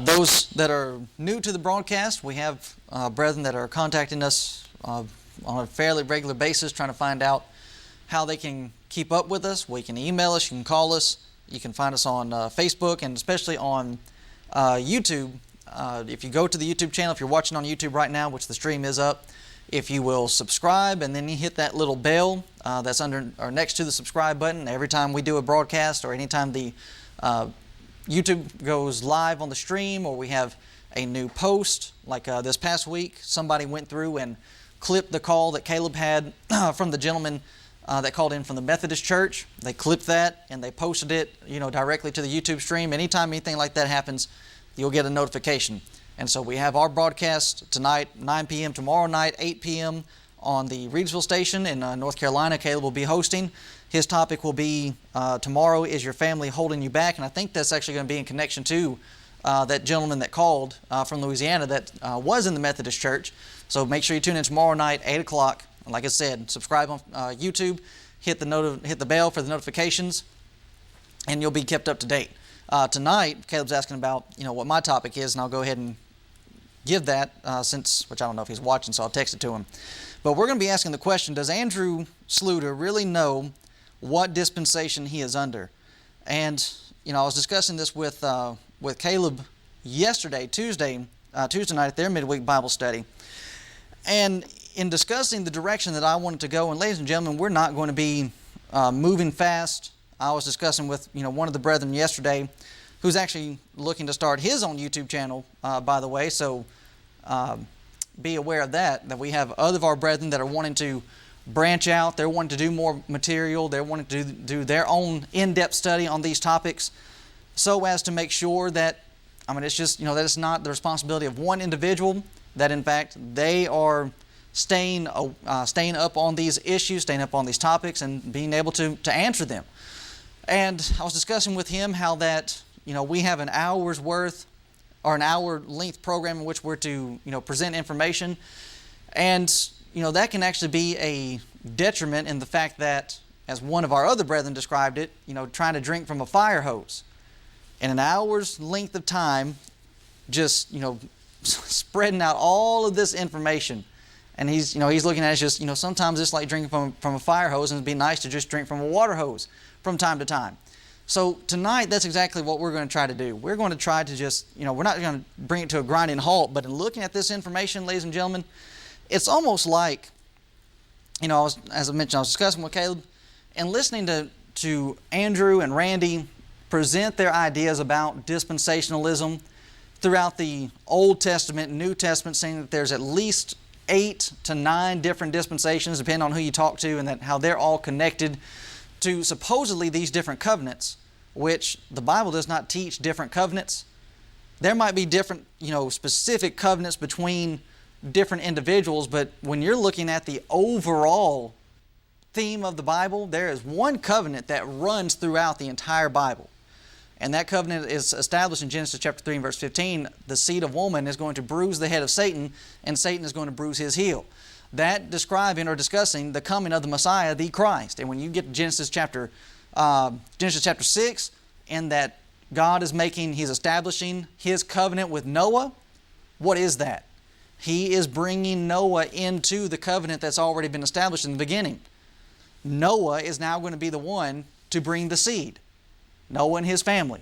Those that are new to the broadcast, we have brethren that are contacting us on a fairly regular basis trying to find out how they can keep up with us. Well, you can email us, you can call us, you can find us on Facebook, and especially on YouTube. If you go to the YouTube channel, if you're watching on YouTube right now, which the stream is up, if you will subscribe and then you hit that little bell that's under or next to the subscribe button, every time we do a broadcast or anytime the YouTube goes live on the stream or we have a new post, like this past week, somebody went through and clipped the call that Caleb had from the gentleman that called in from the Methodist Church. They clipped that and they posted it, directly to the YouTube stream. Anytime anything like that happens, you'll get a notification. And so we have our broadcast tonight, 9 p.m., tomorrow night, 8 p.m. on the Reedsville station in North Carolina. Caleb will be hosting. His topic will be, tomorrow, is your family holding you back? And I think that's actually going to be in connection to that gentleman that called from Louisiana that was in the Methodist Church. So make sure you tune in tomorrow night, 8 o'clock. Like I said, subscribe on YouTube, hit the bell for the notifications, and you'll be kept up to date. Tonight, Caleb's asking about what my topic is, and I'll go ahead and give that which I don't know if he's watching, so I'll text it to him. But we're going to be asking the question, does Andrew Sluder really know what dispensation he is under? And I was discussing this with Caleb yesterday, Tuesday night at their midweek Bible study. And in discussing the direction that I wanted to go, and ladies and gentlemen, we're not going to be moving fast. I was discussing with one of the brethren yesterday who's actually looking to start his own YouTube channel, by the way, so be aware of that we have other of our brethren that are wanting to branch out. They're wanting to do more material. They're wanting to do their own in-depth study on these topics so as to make sure that, it's just, that it's not the responsibility of one individual, that in fact they are staying up on these issues, staying up on these topics, and being able to answer them. And I was discussing with him how that, we have an hour's worth or an hour length program in which we're to, present information. And, that can actually be a detriment in the fact that, as one of our other brethren described it, trying to drink from a fire hose. In an hour's length of time, just, spreading out all of this information. And he's looking at it as just, sometimes it's like drinking from a fire hose, and it'd be nice to just drink from a water hose from time to time. So tonight, that's exactly what we're going to try to do. We're going to try to just, we're not going to bring it to a grinding halt, but in looking at this information, ladies and gentlemen, it's almost like, as I mentioned, I was discussing with Caleb, and listening to Andrew and Randy present their ideas about dispensationalism throughout the Old Testament and New Testament, saying that there's at least 8 to 9 different dispensations, depending on who you talk to, and that how they're all connected to supposedly these different covenants, which the Bible does not teach different covenants. There might be different, specific covenants between different individuals, but when you're looking at the overall theme of the Bible, there is one covenant that runs throughout the entire Bible. And that covenant is established in Genesis chapter 3 and verse 15. The seed of woman is going to bruise the head of Satan, and Satan is going to bruise his heel. That describing or discussing the coming of the Messiah, the Christ. And when you get to Genesis chapter 6, and that God is He's establishing His covenant with Noah, what is that? He is bringing Noah into the covenant that's already been established in the beginning. Noah is now going to be the one to bring the seed. Noah and his family.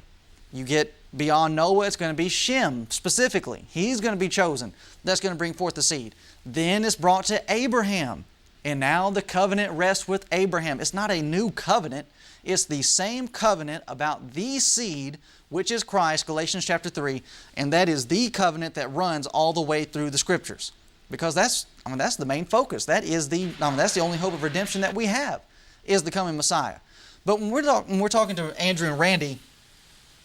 You get beyond Noah, it's going to be Shem specifically. He's going to be chosen. That's going to bring forth the seed. Then it's brought to Abraham. And now the covenant rests with Abraham. It's not a new covenant. It's the same covenant about the seed, which is Christ, Galatians chapter 3. And that is the covenant that runs all the way through the Scriptures. Because that's the main focus. That's the only hope of redemption that we have, is the coming Messiah. But when we're talking to Andrew and Randy,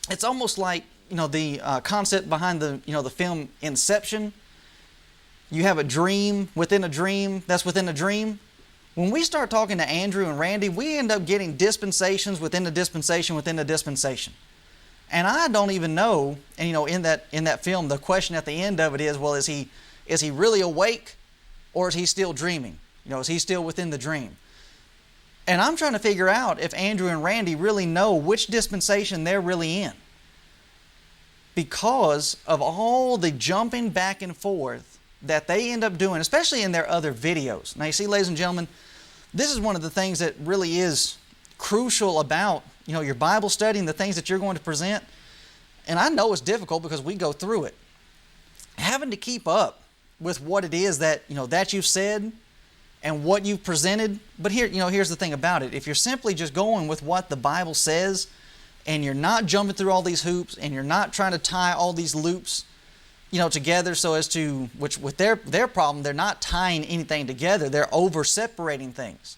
it's almost like the concept behind the film Inception. You have a dream within a dream that's within a dream. When we start talking to Andrew and Randy, we end up getting dispensations within a dispensation within a dispensation. And I don't even know. And in that film, the question at the end of it is, well, is he really awake, or is he still dreaming? Is he still within the dream? And I'm trying to figure out if Andrew and Randy really know which dispensation they're really in. because of all the jumping back and forth that they end up doing, especially in their other videos. Now you see, ladies and gentlemen, this is one of the things that really is crucial about your Bible study and the things that you're going to present. And I know it's difficult because we go through it. Having to keep up with what it is that that you've said and what you've presented. But here's the thing about it. If you're simply just going with what the Bible says, and you're not jumping through all these hoops, and you're not trying to tie all these loops together so as to, which with their problem, they're not tying anything together, they're over separating things.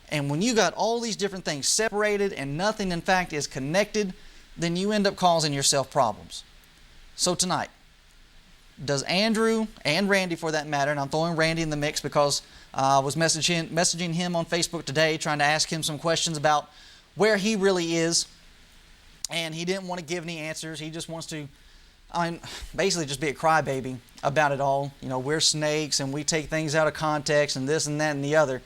And when you got all these different things separated and nothing in fact is connected, then you end up causing yourself problems. So tonight, does Andrew and Randy for that matter, and I'm throwing Randy in the mix because I was messaging him on Facebook today trying to ask him some questions about where he really is, and he didn't want to give any answers. He just wants to basically just be a crybaby about it all. We're snakes and we take things out of context and this and that and the other.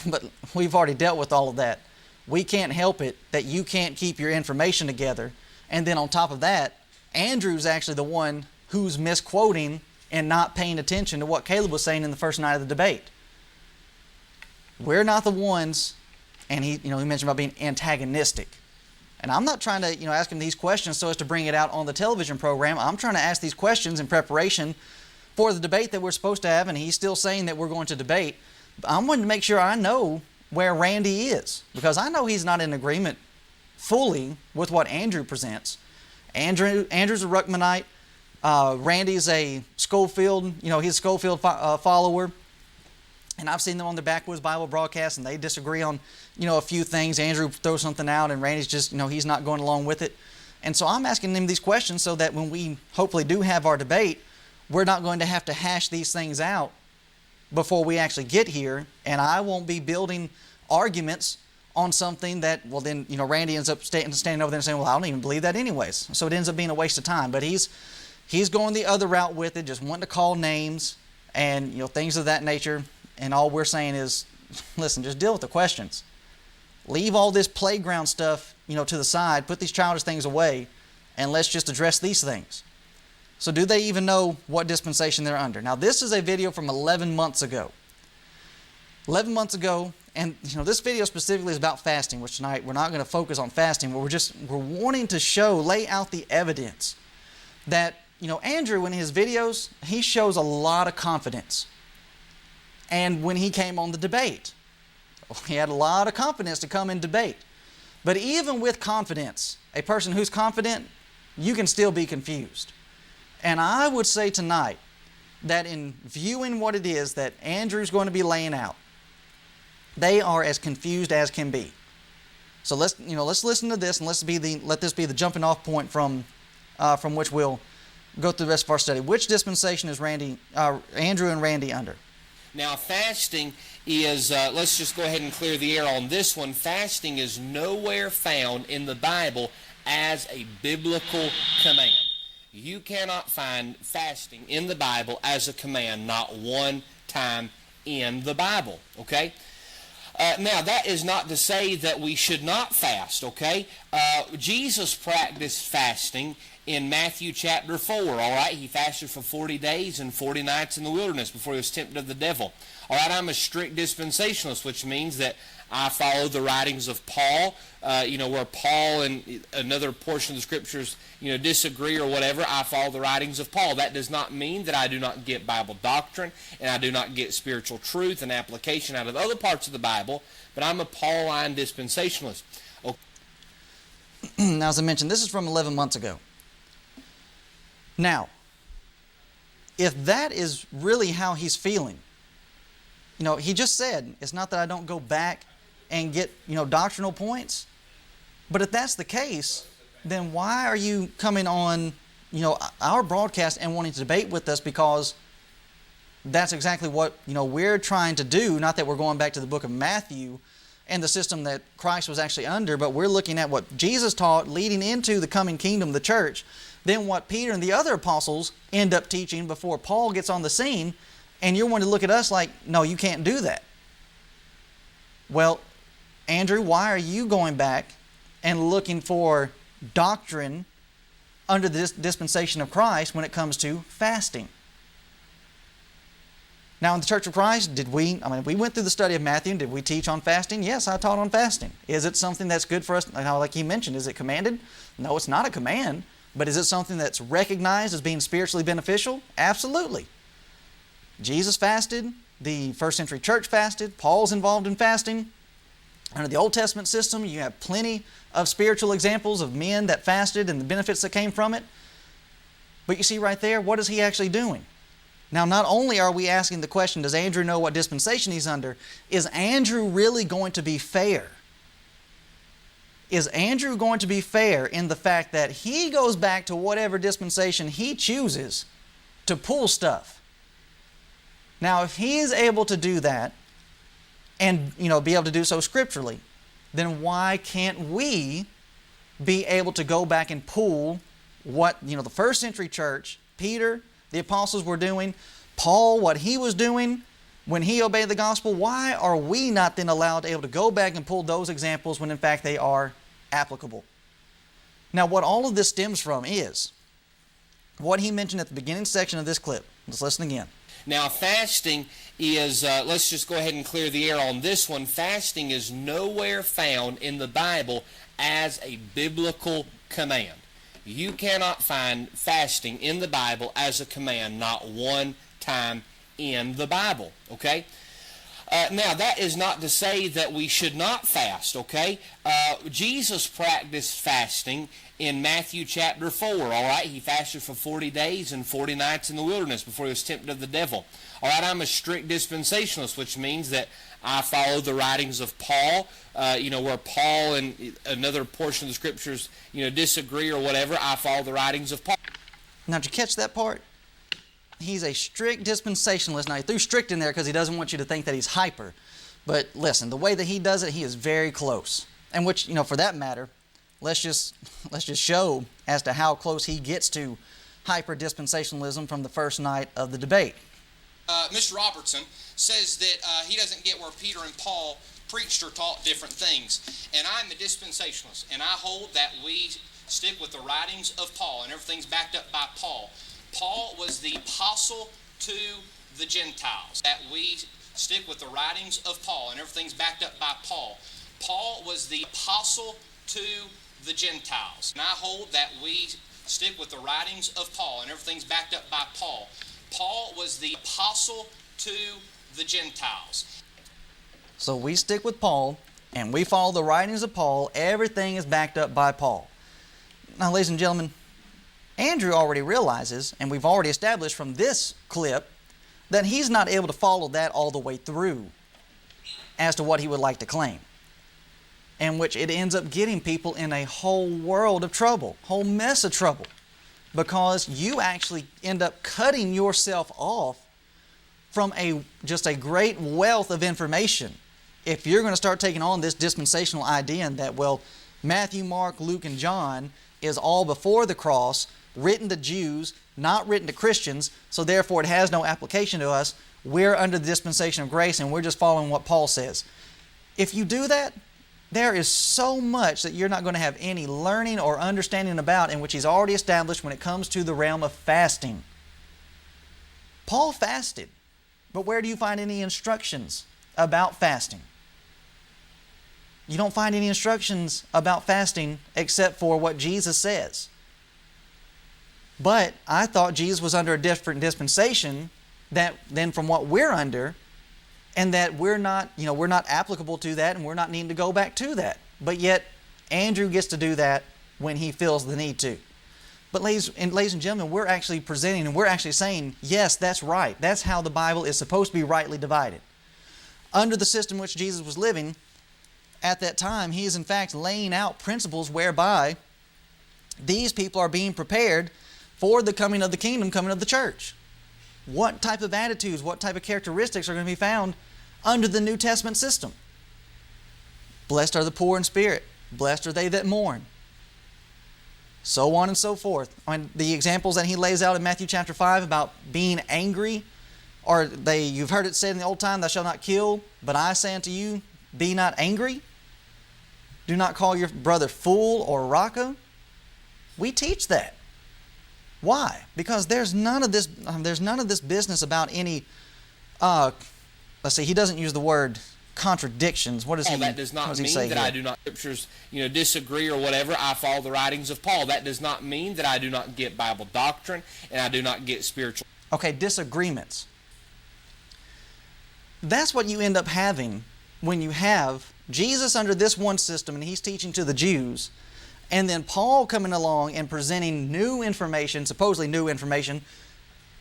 But we've already dealt with all of that. We can't help it that you can't keep your information together. And then on top of that, Andrew's actually the one who's misquoting and not paying attention to what Caleb was saying in the first night of the debate. We're not the ones, and he mentioned about being antagonistic. And I'm not trying to ask him these questions so as to bring it out on the television program. I'm trying to ask these questions in preparation for the debate that we're supposed to have, and he's still saying that we're going to debate. I'm going to make sure I know where Randy is, because I know he's not in agreement fully with what Andrew presents. Andrew's a Ruckmanite. Randy's a Schofield, he's a Schofield follower. And I've seen them on the Backwoods Bible broadcast, and they disagree on, a few things. Andrew throws something out, and Randy's just, he's not going along with it. And so I'm asking them these questions so that when we hopefully do have our debate, we're not going to have to hash these things out before we actually get here, and I won't be building arguments on something that, well then, Randy ends up standing over there and saying, well, I don't even believe that anyways. So it ends up being a waste of time. But he's going the other route with it, just wanting to call names and, things of that nature. And all we're saying is, listen, just deal with the questions. Leave all this playground stuff, to the side, put these childish things away, and let's just address these things. So do they even know what dispensation they're under? Now, this is a video from 11 months ago. 11 months ago, and this video specifically is about fasting, which tonight we're not going to focus on fasting, but we're wanting to lay out the evidence that, Andrew in his videos, he shows a lot of confidence. And when he came on the debate, he had a lot of confidence to come and debate. But even with confidence, a person who's confident, you can still be confused. And I would say tonight that in viewing what it is that Andrew's going to be laying out, they are as confused as can be. So let's listen to this, and let this be the jumping off point from which we'll go through the rest of our study. Which dispensation is Andrew and Randy under? Now, fasting is, let's just go ahead and clear the air on this one. Fasting is nowhere found in the Bible as a biblical command. You cannot find fasting in the Bible as a command, not one time in the Bible, okay? Now, that is not to say that we should not fast, okay? Jesus practiced fasting in Matthew chapter 4, all right? He fasted for 40 days and 40 nights in the wilderness before he was tempted of the devil. All right, I'm a strict dispensationalist, which means that I follow the writings of Paul, where Paul and another portion of the Scriptures, disagree or whatever. I follow the writings of Paul. That does not mean that I do not get Bible doctrine and I do not get spiritual truth and application out of other parts of the Bible, but I'm a Pauline dispensationalist. Okay. Now, as I mentioned, this is from 11 months ago. Now, if that is really how he's feeling, he just said, it's not that I don't go back and get, doctrinal points. But if that's the case, then why are you coming on, our broadcast and wanting to debate with us? Because that's exactly what, we're trying to do. Not that we're going back to the book of Matthew and the system that Christ was actually under, but we're looking at what Jesus taught leading into the coming kingdom, the church, then what Peter and the other apostles end up teaching before Paul gets on the scene. And you're wanting to look at us like, no, you can't do that. Well, Andrew, why are you going back and looking for doctrine under the dispensation of Christ when it comes to fasting. Now, in the Church of Christ, we went through the study of Matthew. Did we teach on fasting? Yes, I taught on fasting. Is it something that's good for us? Like he mentioned, is it commanded? No, it's not a command. But is it something that's recognized as being spiritually beneficial? Absolutely. Jesus fasted. The first century church fasted. Paul's involved in fasting. Under the Old Testament system, you have plenty of spiritual examples of men that fasted and the benefits that came from it. But you see right there, what is he actually doing? Now, not only are we asking the question, does Andrew know what dispensation he's under? Is Andrew really going to be fair? Is Andrew going to be fair in the fact that he goes back to whatever dispensation he chooses to pull stuff? Now, if he is able to do that and be able to do so scripturally, then why can't we be able to go back and pull what the first century church, Peter, the apostles were doing, Paul, what he was doing when he obeyed the gospel? Why are we not then allowed to be able to go back and pull those examples when in fact they are applicable? Now, what all of this stems from is what he mentioned at the beginning section of this clip. Let's listen again. Now, fasting is, let's just go ahead and clear the air on this one. Fasting is nowhere found in the Bible as a biblical command. You cannot find fasting in the Bible as a command, not one time in the Bible, okay? Now, that is not to say that we should not fast, okay? Jesus practiced fasting in Matthew chapter 4, all right? He fasted for 40 days and 40 nights in the wilderness before he was tempted of the devil. All right, I'm a strict dispensationalist, which means that I follow the writings of Paul, where Paul and another portion of the Scriptures, disagree or whatever. I follow the writings of Paul. Now, did you catch that part? He's a strict dispensationalist. Now, he threw strict in there because he doesn't want you to think that he's hyper. But listen, the way that he does it, he is very close. And which, for that matter, let's just show as to how close he gets to hyper dispensationalism from the first night of the debate. Mr. Robertson says that he doesn't get where Peter and Paul preached or taught different things. And I'm a dispensationalist, and I hold that we stick with the writings of Paul, and everything's backed up by Paul. Paul was the apostle to the Gentiles. That we stick with the writings of Paul, and everything's backed up by Paul. Paul was the apostle to the Gentiles. And I hold that we stick with the writings of Paul, and everything's backed up by Paul. Paul was the apostle to the Gentiles. So we stick with Paul, and we follow the writings of Paul. Everything is backed up by Paul. Now, ladies and gentlemen, Andrew already realizes, and we've already established from this clip, that he's not able to follow that all the way through as to what he would like to claim. In which it ends up getting people in a whole world of trouble, whole mess of trouble. Because you actually end up cutting yourself off from just a great wealth of information. If you're going to start taking on this dispensational idea and that, Matthew, Mark, Luke, and John is all before the cross, written to Jews, not written to Christians, so therefore it has no application to us. We're under the dispensation of grace and we're just following what Paul says. If you do that, there is so much that you're not going to have any learning or understanding about, in which he's already established when it comes to the realm of fasting. Paul fasted, but where do you find any instructions about fasting? You don't find any instructions about fasting except for what Jesus says. But I thought Jesus was under a different dispensation than from what we're under, and that we're not applicable to that, and we're not needing to go back to that. But yet, Andrew gets to do that when he feels the need to. But ladies and gentlemen, we're actually presenting and we're actually saying, yes, that's right. That's how the Bible is supposed to be rightly divided. Under the system which Jesus was living at that time, he is in fact laying out principles whereby these people are being prepared for the coming of the kingdom, coming of the church. What type of attitudes, what type of characteristics are going to be found under the New Testament system? Blessed are the poor in spirit. Blessed are they that mourn. So on and so forth. The examples that he lays out in Matthew chapter 5 about being angry, you've heard it said in the old time, thou shalt not kill, but I say unto you, be not angry. Do not call your brother fool or rocco. We teach that. Why? Because there's none of this business about any, let's see, he doesn't use the word contradictions. What does he? That does not mean that I do not scriptures, disagree or whatever. I follow the writings of Paul. That does not mean that I do not get Bible doctrine and I do not get spiritual. Okay, disagreements. That's what you end up having when you have Jesus under this one system and he's teaching to the Jews, and then Paul coming along and presenting new information, supposedly new information,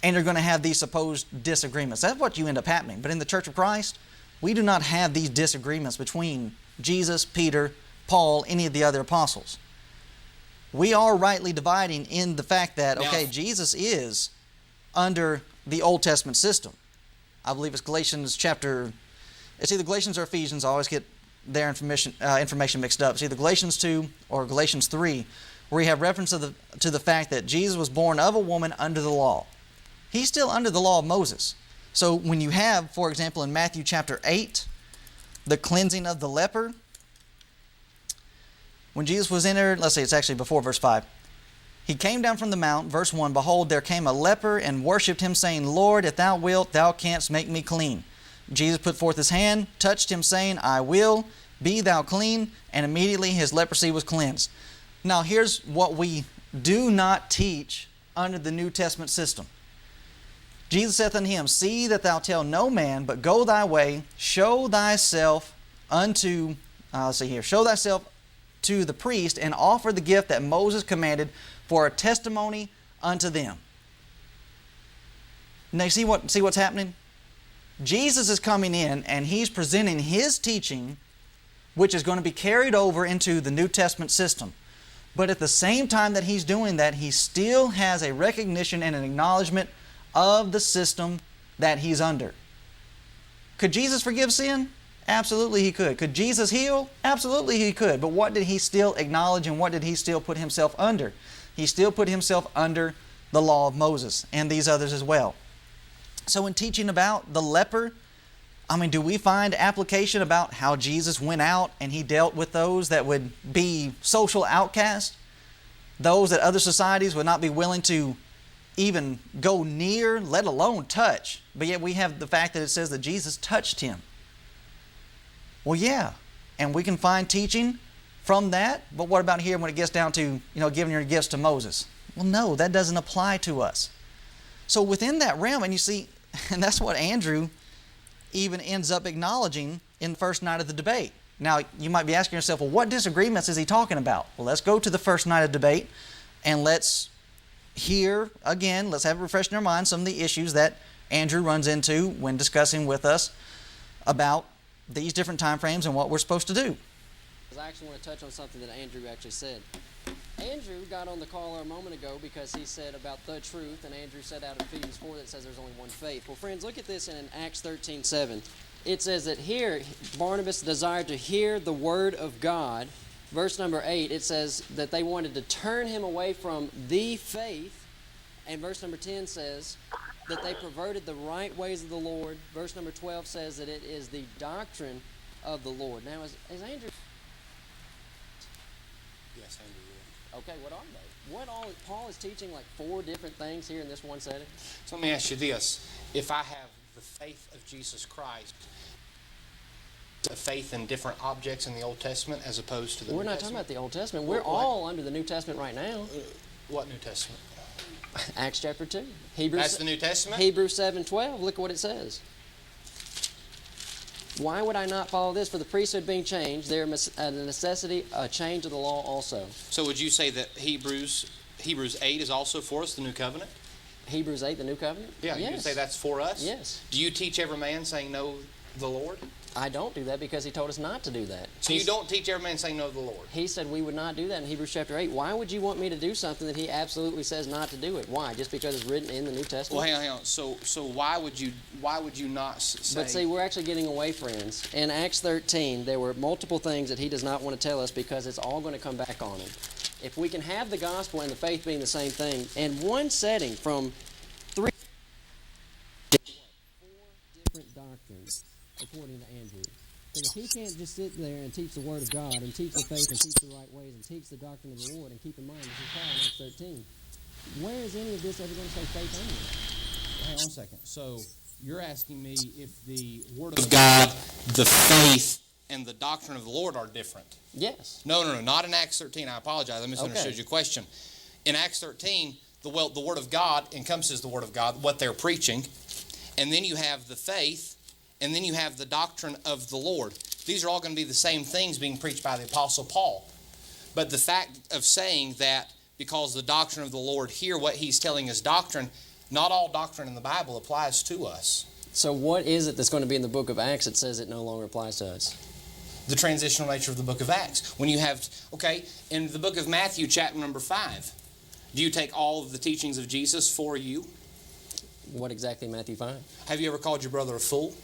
and you're going to have these supposed disagreements. That's what you end up happening. But in the Church of Christ, we do not have these disagreements between Jesus, Peter, Paul, any of the other apostles. We are rightly dividing in the fact that, okay, Jesus is under the Old Testament system. I believe it's Galatians chapter, it's either Galatians or Ephesians. I always get their information mixed up. It's either Galatians 2 or Galatians 3, where you have reference to the fact that Jesus was born of a woman under the law. He's still under the law of Moses. So when you have, for example, in Matthew chapter 8, the cleansing of the leper, when Jesus was entered, let's see, it's actually before verse 5. He came down from the mount, verse 1, behold, there came a leper and worshipped him, saying, Lord, if thou wilt, thou canst make me clean. Jesus put forth his hand, touched him, saying, I will, be thou clean, and immediately his leprosy was cleansed. Now here's what we do not teach under the New Testament system. Jesus saith unto him, see that thou tell no man, but go thy way, show thyself unto, show thyself to the priest, and offer the gift that Moses commanded for a testimony unto them. Now see what's happening? Jesus is coming in and he's presenting his teaching, which is going to be carried over into the New Testament system. But at the same time that he's doing that, he still has a recognition and an acknowledgement of the system that he's under. Could Jesus forgive sin? Absolutely he could. Could Jesus heal? Absolutely he could. But what did he still acknowledge and what did he still put himself under? He still put himself under the law of Moses and these others as well. So in teaching about the leper, do we find application about how Jesus went out and he dealt with those that would be social outcasts? Those that other societies would not be willing to even go near, let alone touch. But yet we have the fact that it says that Jesus touched him. Well, yeah, and we can find teaching from that, but what about here when it gets down to, giving your gifts to Moses? Well, no, that doesn't apply to us. So within that realm, and you see, and that's what Andrew even ends up acknowledging in the first night of the debate. Now, you might be asking yourself, well, what disagreements is he talking about? Well, let's go to the first night of debate, and let's hear, again, let's have it refreshed in our mind some of the issues that Andrew runs into when discussing with us about these different time frames and what we're supposed to do. I actually want to touch on something that Andrew actually said. Andrew got on the call a moment ago because he said about the truth, and Andrew said out of Ephesians 4 that says there's only one faith. Well, friends, look at this in Acts 13:7. It says that here Barnabas desired to hear the word of God. Verse number 8, it says that they wanted to turn him away from the faith. And verse number 10 says that they perverted the right ways of the Lord. Verse number 12 says that it is the doctrine of the Lord. Now, is Andrew... Yes, Andrew. Okay, what are they? Paul is teaching like 4 different things here in this one setting. So let me ask you this. If I have the faith of Jesus Christ, a faith in different objects in the Old Testament as opposed to the New Testament? We're not talking about the Old Testament. We're all under the New Testament right now. What New Testament? Acts chapter 2. That's the New Testament? Hebrews 7:12. Look what it says. Why would I not follow this? For the priesthood being changed, there is a necessity, a change of the law also. So would you say that Hebrews 8 is also for us, the New Covenant? Hebrews 8, the New Covenant? Yeah, yes. You would say that's for us? Yes. Do you teach every man saying know the Lord? I don't do that because he told us not to do that. So you don't teach every man saying know the Lord? He said we would not do that in Hebrews chapter 8. Why would you want me to do something that he absolutely says not to do it? Why? Just because it's written in the New Testament? Well, hang on. So why would you not say... But see, we're actually getting away, friends. In Acts 13, there were multiple things that he does not want to tell us because it's all going to come back on him. If we can have the gospel and the faith being the same thing, in one setting from 4 different doctrines, according to Andrew. But if he can't just sit there and teach the Word of God and teach the faith and teach the right ways and teach the doctrine of the Lord, and keep in mind, this is Paul in Acts 13, Where is any of this ever going to say faith only? Hang on a second. So you're asking me if the Word of God, the faith, and the doctrine of the Lord are different. Yes. No, not in Acts 13. I apologize. I misunderstood your question. In Acts 13, the Word of God encompasses the Word of God, what they're preaching, and then you have the faith, and then you have the doctrine of the Lord. These are all going to be the same things being preached by the Apostle Paul. But the fact of saying that because the doctrine of the Lord here, what he's telling is doctrine, not all doctrine in the Bible applies to us. So what is it that's going to be in the book of Acts that says it no longer applies to us? The transitional nature of the book of Acts. When you have, in the book of Matthew, chapter number 5, do you take all of the teachings of Jesus for you? What exactly, Matthew 5? Have you ever called your brother a fool?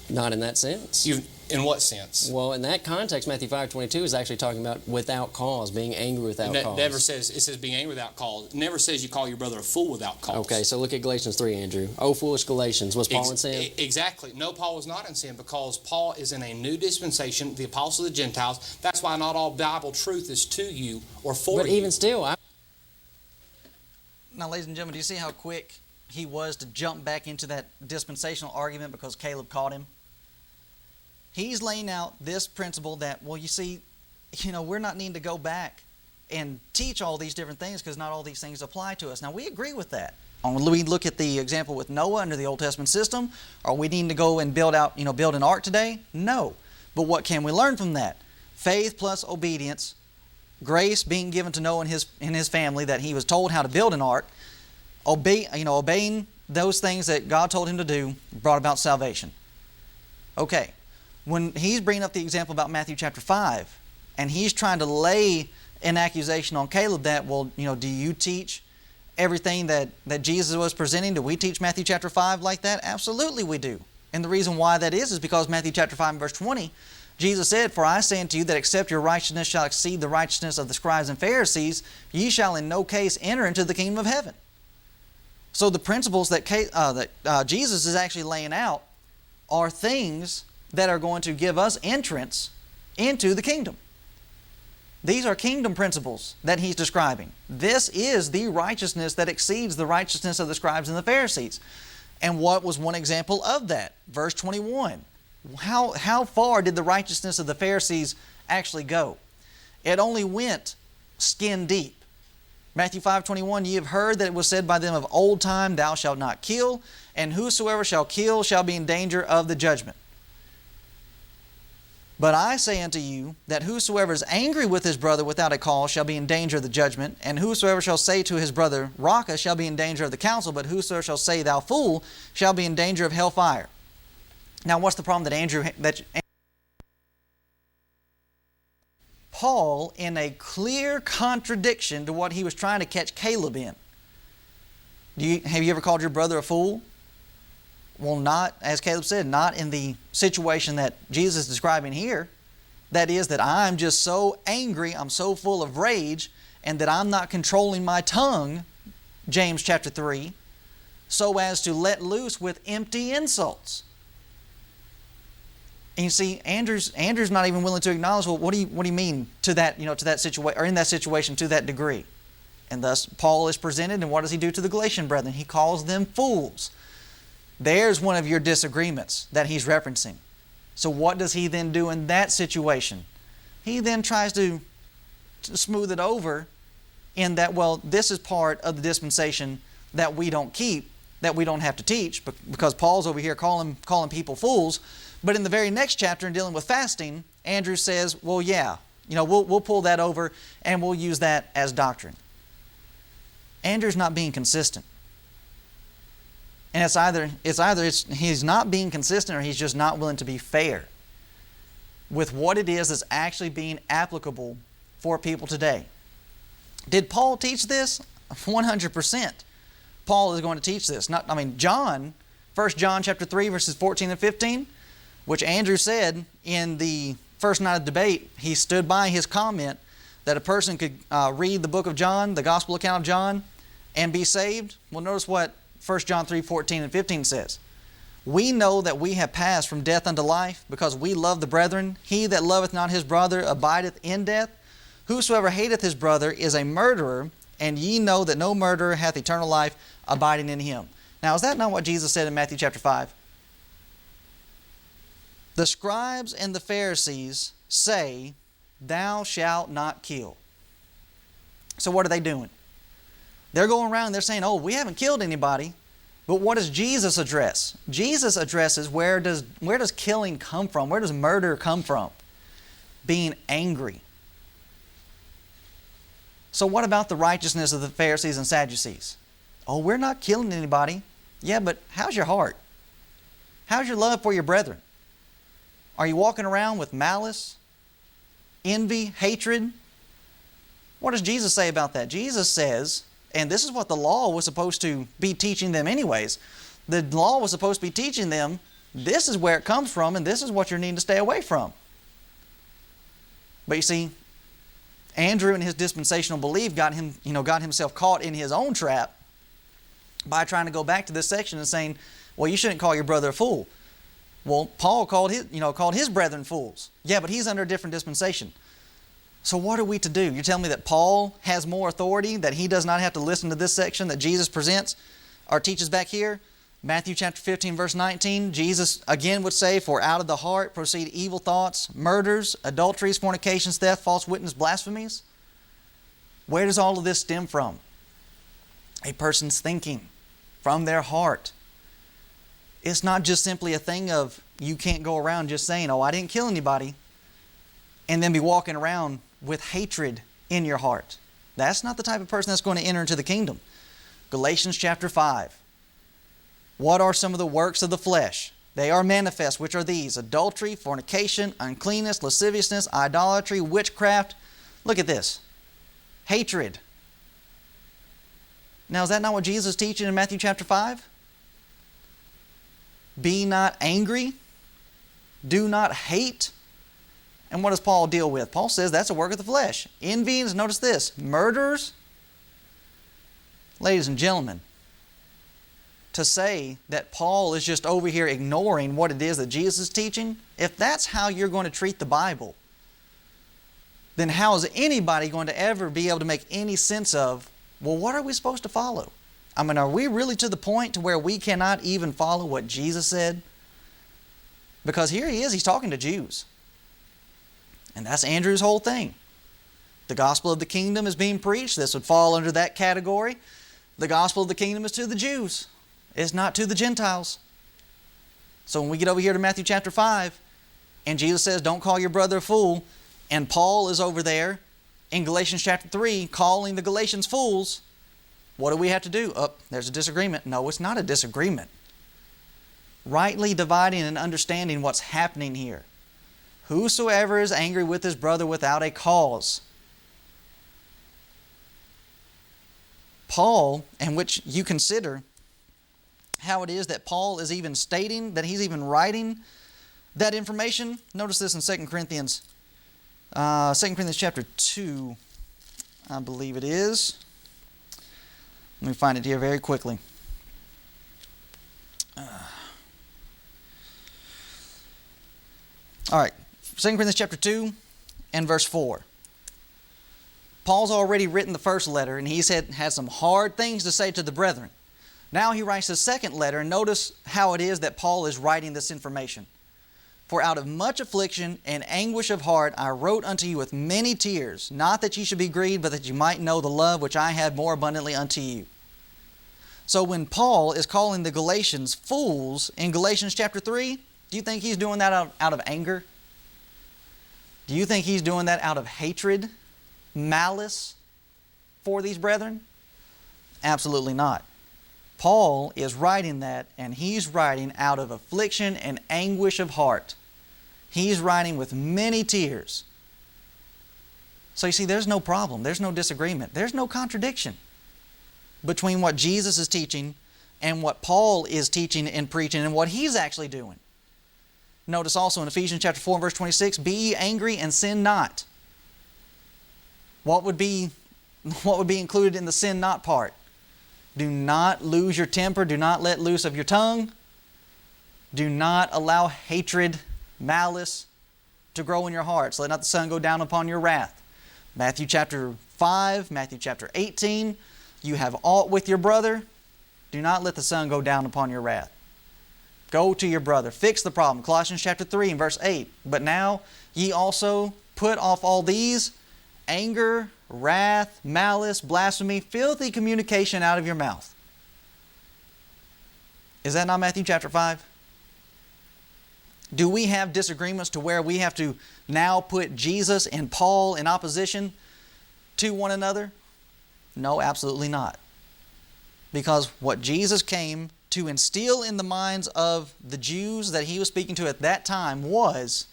Not in that sense. In what sense? Well, in that context, Matthew 5:22 is actually talking about without cause, being angry without cause. Never says, it says being angry without cause. It never says you call your brother a fool without cause. Okay, so look at Galatians 3, Andrew. Oh, foolish Galatians, was Paul in sin? Exactly. No, Paul was not in sin because Paul is in a new dispensation, the apostle of the Gentiles. That's why not all Bible truth is to you or for you. But even still, Now, ladies and gentlemen, do you see how quick he was to jump back into that dispensational argument because Caleb caught him? He's laying out this principle that, well, you see, we're not needing to go back and teach all these different things because not all these things apply to us. Now, we agree with that. We look at the example with Noah under the Old Testament system. Are we needing to go and build an ark today? No. But what can we learn from that? Faith plus obedience, grace being given to Noah and his family that he was told how to build an ark, obeying those things that God told him to do brought about salvation. Okay. When he's bringing up the example about Matthew chapter 5, and he's trying to lay an accusation on Caleb that, do you teach everything that Jesus was presenting? Do we teach Matthew chapter 5 like that? Absolutely we do. And the reason why that is because Matthew chapter 5 and verse 20, Jesus said, "For I say unto you that except your righteousness shall exceed the righteousness of the scribes and Pharisees, ye shall in no case enter into the kingdom of heaven." So the principles that Jesus is actually laying out are things that are going to give us entrance into the kingdom. These are kingdom principles that he's describing. This is the righteousness that exceeds the righteousness of the scribes and the Pharisees. And what was one example of that? Verse 21. How far did the righteousness of the Pharisees actually go? It only went skin deep. Matthew 5:21, ye have heard that it was said by them of old time, thou shalt not kill, and whosoever shall kill shall be in danger of the judgment. But I say unto you that whosoever is angry with his brother without a cause shall be in danger of the judgment, and whosoever shall say to his brother, Raca, shall be in danger of the council, but whosoever shall say, thou fool, shall be in danger of hellfire. Now, what's the problem that Paul, in a clear contradiction to what he was trying to catch Caleb in? Have you ever called your brother a fool? Well, not, as Caleb said, not in the situation that Jesus is describing here. That is, that I'm just so angry, I'm so full of rage, and that I'm not controlling my tongue, James chapter 3, so as to let loose with empty insults. And you see, Andrew's not even willing to acknowledge, well, what do you mean to that, to that situation, or in that situation to that degree? And thus Paul is presented, and what does he do to the Galatian brethren? He calls them fools. There's one of your disagreements that he's referencing. So what does he then do in that situation? He then tries to smooth it over in that, well, this is part of the dispensation that we don't keep, that we don't have to teach, because Paul's over here calling people fools. But in the very next chapter, in dealing with fasting, Andrew says, well, yeah, we'll pull that over and we'll use that as doctrine. Andrew's not being consistent. And it's either he's not being consistent or he's just not willing to be fair with what it is that's actually being applicable for people today. Did Paul teach this? 100%. Paul is going to teach this. John, 1 John chapter 3, verses 14 and 15, which Andrew said in the first night of debate, he stood by his comment that a person could read the book of John, the gospel account of John, and be saved. Well, notice what 1 John 3, 14 and 15 says. We know that we have passed from death unto life, because we love the brethren. He that loveth not his brother abideth in death. Whosoever hateth his brother is a murderer, and ye know that no murderer hath eternal life abiding in him. Now, is that not what Jesus said in Matthew chapter 5? The scribes and the Pharisees say, thou shalt not kill. So what are they doing? They're going around and they're saying, oh, we haven't killed anybody. But what does Jesus address? Jesus addresses where does killing come from? Where does murder come from? Being angry. So what about the righteousness of the Pharisees and Sadducees? Oh, we're not killing anybody. Yeah, but how's your heart? How's your love for your brethren? Are you walking around with malice, envy, hatred? What does Jesus say about that? Jesus says, and this is what the law was supposed to be teaching them anyways. The law was supposed to be teaching them, this is where it comes from, and this is what you need to stay away from. But you see, Andrew and his dispensational belief got himself caught in his own trap by trying to go back to this section and saying, well, you shouldn't call your brother a fool. Well, Paul called his brethren fools. Yeah, but he's under a different dispensation. So what are we to do? You're telling me that Paul has more authority, that he does not have to listen to this section that Jesus presents or teaches back here? Matthew chapter 15, verse 19, Jesus again would say, for out of the heart proceed evil thoughts, murders, adulteries, fornications, theft, false witness, blasphemies. Where does all of this stem from? A person's thinking from their heart. It's not just simply a thing of you can't go around just saying, oh, I didn't kill anybody, and then be walking around with hatred in your heart. That's not the type of person that's going to enter into the kingdom. Galatians chapter 5. What are some of the works of the flesh? They are manifest, which are these: adultery, fornication, uncleanness, lasciviousness, idolatry, witchcraft. Look at this. Hatred. Now, is that not what Jesus is teaching in Matthew chapter 5? Be not angry. Do not hate. And what does Paul deal with? Paul says that's a work of the flesh. Envyings, notice this, murderers. Ladies and gentlemen, to say that Paul is just over here ignoring what it is that Jesus is teaching, if that's how you're going to treat the Bible, then how is anybody going to ever be able to make any sense of, well, what are we supposed to follow? I mean, are we really to the point to where we cannot even follow what Jesus said? Because here he is, he's talking to Jews. And that's Andrew's whole thing. The gospel of the kingdom is being preached. This would fall under that category. The gospel of the kingdom is to the Jews. It's not to the Gentiles. So when we get over here to Matthew chapter 5, and Jesus says, don't call your brother a fool, and Paul is over there in Galatians chapter 3 calling the Galatians fools, what do we have to do? Oh, there's a disagreement. No, it's not a disagreement. Rightly dividing and understanding what's happening here. Whosoever is angry with his brother without a cause. Paul, and which you consider how it is that Paul is even stating, that he's even writing that information. Notice this in 2 Corinthians chapter 2, I believe it is. Let me find it here very quickly. All right, 2 Corinthians chapter 2 and verse 4. Paul's already written the first letter, and he's had some hard things to say to the brethren. Now he writes the second letter, and notice how it is that Paul is writing this information. For out of much affliction and anguish of heart I wrote unto you with many tears, not that ye should be grieved, but that you might know the love which I have more abundantly unto you. So when Paul is calling the Galatians fools in Galatians chapter 3, do you think he's doing that out of anger? Do you think he's doing that out of hatred, malice for these brethren? Absolutely not. Paul is writing that, and he's writing out of affliction and anguish of heart. He's writing with many tears. So you see, there's no problem. There's no disagreement. There's no contradiction between what Jesus is teaching and what Paul is teaching and preaching and what he's actually doing. Notice also in Ephesians chapter 4 verse 26, be ye angry and sin not. What would be included in the sin not part? Do not lose your temper. Do not let loose of your tongue. Do not allow hatred, malice to grow in your hearts. Let not the sun go down upon your wrath. Matthew chapter 5, Matthew chapter 18, you have aught with your brother, do not let the sun go down upon your wrath. Go to your brother. Fix the problem. Colossians chapter 3 and verse 8. But now ye also put off all these, anger, wrath, malice, blasphemy, filthy communication out of your mouth. Is that not Matthew chapter 5? Do we have disagreements to where we have to now put Jesus and Paul in opposition to one another? No, absolutely not. Because what Jesus came to instill in the minds of the Jews that he was speaking to at that time was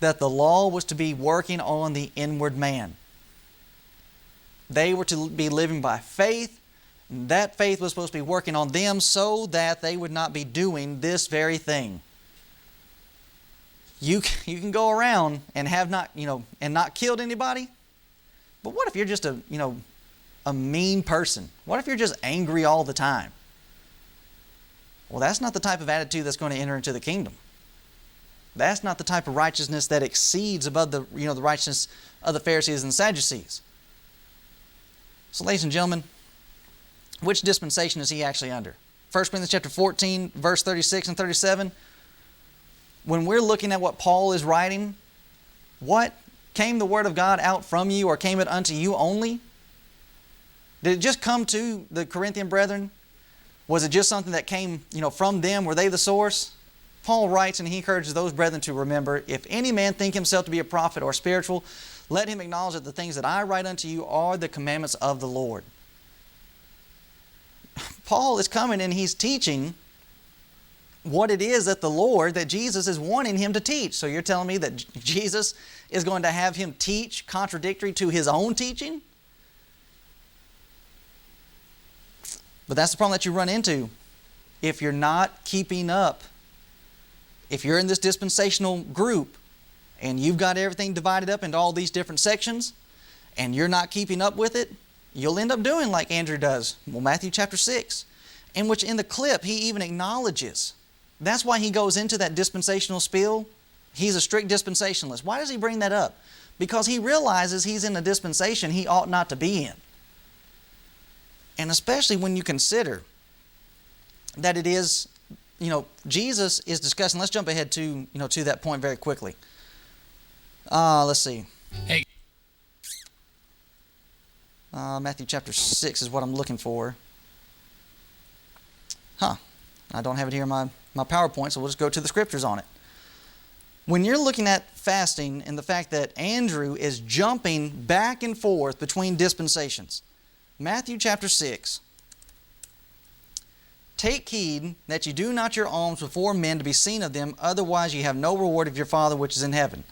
that the law was to be working on the inward man. They were to be living by faith, and that faith was supposed to be working on them so that they would not be doing this very thing. You can go around and have not, and not killed anybody, but what if you're just a mean person? What if you're just angry all the time? Well, that's not the type of attitude that's going to enter into the kingdom. That's not the type of righteousness that exceeds above the righteousness of the Pharisees and Sadducees. So, ladies and gentlemen, which dispensation is he actually under? 1 Corinthians chapter 14, verse 36 and 37. When we're looking at what Paul is writing, what came the word of God out from you, or came it unto you only? Did it just come to the Corinthian brethren? Was it just something that came, from them? Were they the source? Paul writes, and he encourages those brethren to remember, if any man think himself to be a prophet or spiritual, let him acknowledge that the things that I write unto you are the commandments of the Lord. Paul is coming and he's teaching what it is that that Jesus is wanting him to teach. So you're telling me that Jesus is going to have him teach contradictory to his own teaching? But that's the problem that you run into if you're not keeping up. If you're in this dispensational group and you've got everything divided up into all these different sections and you're not keeping up with it, you'll end up doing like Andrew does. Well, Matthew chapter 6, in which in the clip he even acknowledges. That's why he goes into that dispensational spiel. He's a strict dispensationalist. Why does he bring that up? Because he realizes he's in a dispensation he ought not to be in. And especially when you consider that it is, Jesus is discussing. Let's jump ahead to that point very quickly. Let's see. Hey. Matthew chapter 6 is what I'm looking for. I don't have it here in my PowerPoint, so we'll just go to the scriptures on it. When you're looking at fasting and the fact that Andrew is jumping back and forth between dispensations, Matthew chapter 6. Take heed that you do not your alms before men to be seen of them, otherwise ye have no reward of your Father which is in heaven.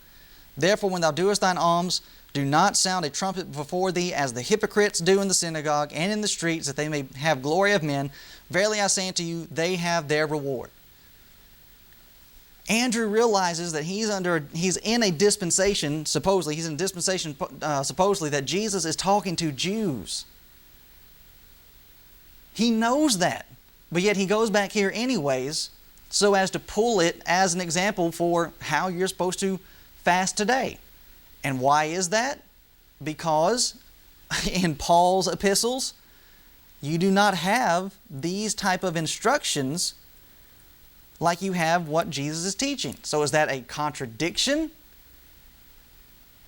Therefore, when thou doest thine alms, do not sound a trumpet before thee, as the hypocrites do in the synagogue and in the streets, that they may have glory of men. Verily I say unto you, they have their reward. Andrew realizes that he's in a dispensation, supposedly that Jesus is talking to Jews. He knows that, but yet he goes back here anyways so as to pull it as an example for how you're supposed to fast today. And why is that? Because in Paul's epistles, you do not have these type of instructions like you have what Jesus is teaching. So is that a contradiction?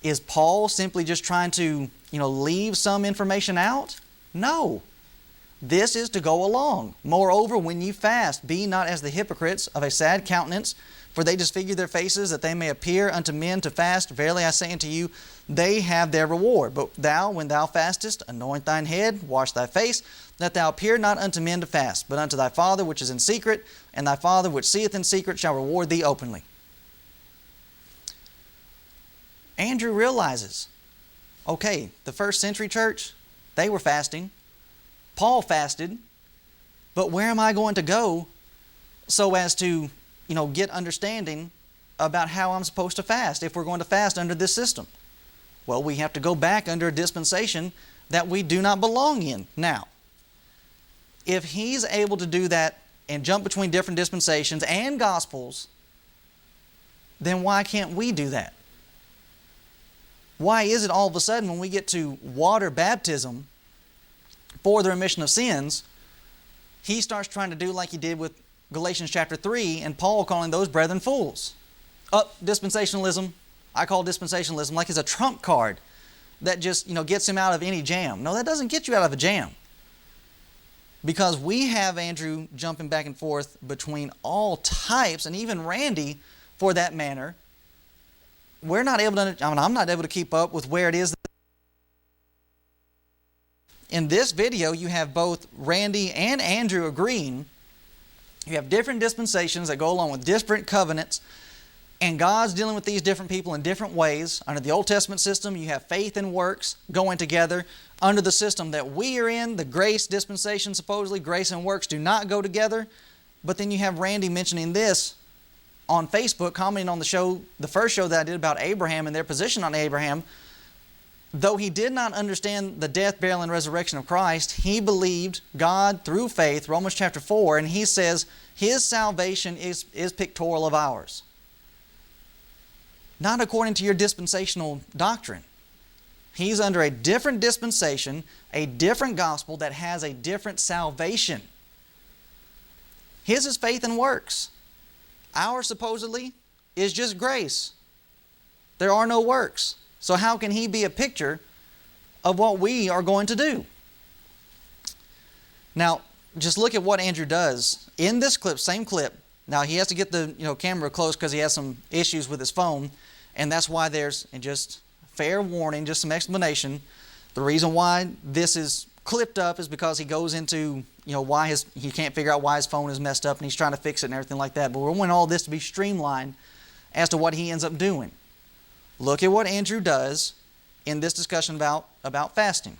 Is Paul simply just trying to, leave some information out? No. This is to go along. Moreover, when ye fast, be not as the hypocrites of a sad countenance, for they disfigure their faces, that they may appear unto men to fast. Verily I say unto you, they have their reward. But thou, when thou fastest, anoint thine head, wash thy face, that thou appear not unto men to fast, but unto thy Father which is in secret, and thy Father which seeth in secret shall reward thee openly. Andrew realizes, okay, the first century church, they were fasting. Paul fasted, but where am I going to go so as to, get understanding about how I'm supposed to fast if we're going to fast under this system? Well, we have to go back under a dispensation that we do not belong in. Now, if he's able to do that and jump between different dispensations and gospels, then why can't we do that? Why is it all of a sudden when we get to water baptism for the remission of sins, he starts trying to do like he did with Galatians chapter 3 and Paul calling those brethren fools? Dispensationalism, I call dispensationalism like it's a trump card that just, gets him out of any jam. No, that doesn't get you out of a jam. Because we have Andrew jumping back and forth between all types, and even Randy, for that matter. We're not able to, I'm not able to keep up with where it is. In this video, you have both Randy and Andrew agreeing. You have different dispensations that go along with different covenants, and God's dealing with these different people in different ways. Under the Old Testament system, you have faith and works going together. Under the system that we are in, the grace dispensation, supposedly, grace and works do not go together. But then you have Randy mentioning this on Facebook, commenting on the first show that I did about Abraham and their position on Abraham. Though he did not understand the death, burial, and resurrection of Christ, he believed God through faith, Romans chapter 4, and he says his salvation is pictorial of ours. Not according to your dispensational doctrine. He's under a different dispensation, a different gospel that has a different salvation. His is faith and works. Ours, supposedly, is just grace. There are no works. So how can he be a picture of what we are going to do? Now, just look at what Andrew does. In this clip, same clip. Now, he has to get the camera close because he has some issues with his phone. And that's why there's, and just fair warning, just some explanation. The reason why this is clipped up is because he goes into, why he can't figure out why his phone is messed up and he's trying to fix it and everything like that. But we want all this to be streamlined as to what he ends up doing. Look at what Andrew does in this discussion about fasting.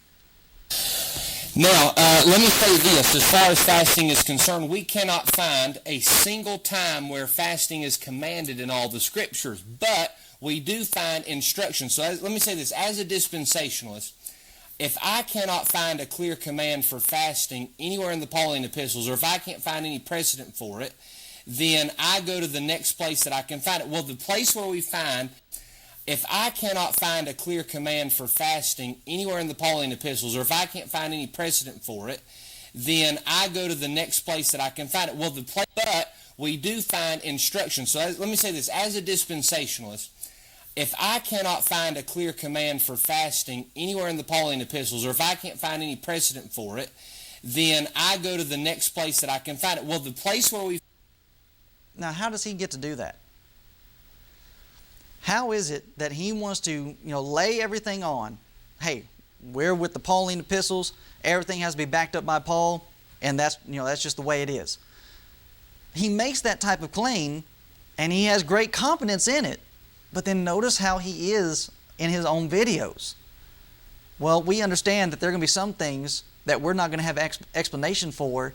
Now, let me say this. As far as fasting is concerned, we cannot find a single time where fasting is commanded in all the Scriptures. But we do find instruction. So let me say this. As a dispensationalist, if I cannot find a clear command for fasting anywhere in the Pauline epistles, or if I can't find any precedent for it, then I go to the next place that I can find it. Well, the place where we find, if I cannot find a clear command for fasting anywhere in the Pauline epistles, or if I can't find any precedent for it, then I go to the next place that I can find it. Well, but we do find instruction. So let me say this. As a dispensationalist, if I cannot find a clear command for fasting anywhere in the Pauline epistles, or if I can't find any precedent for it, then I go to the next place that I can find it. Well, the place where we... Now, how does he get to do that? How is it that he wants to, lay everything on? Hey, we're with the Pauline epistles. Everything has to be backed up by Paul, and that's just the way it is. He makes that type of claim, and he has great confidence in it. But then notice how he is in his own videos. Well, we understand that there are going to be some things that we're not going to have explanation for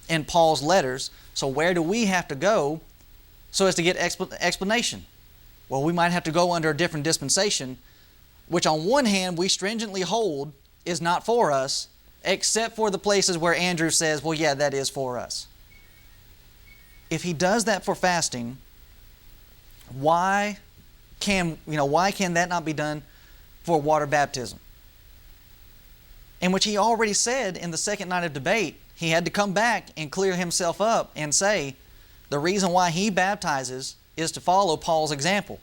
in Paul's letters. So where do we have to go so as to get explanation? Well, we might have to go under a different dispensation, which on one hand we stringently hold is not for us, except for the places where Andrew says, well, yeah, that is for us. If he does that for fasting, why can that not be done for water baptism? In which he already said in the second night of debate, he had to come back and clear himself up and say the reason why he baptizes is to follow Paul's example.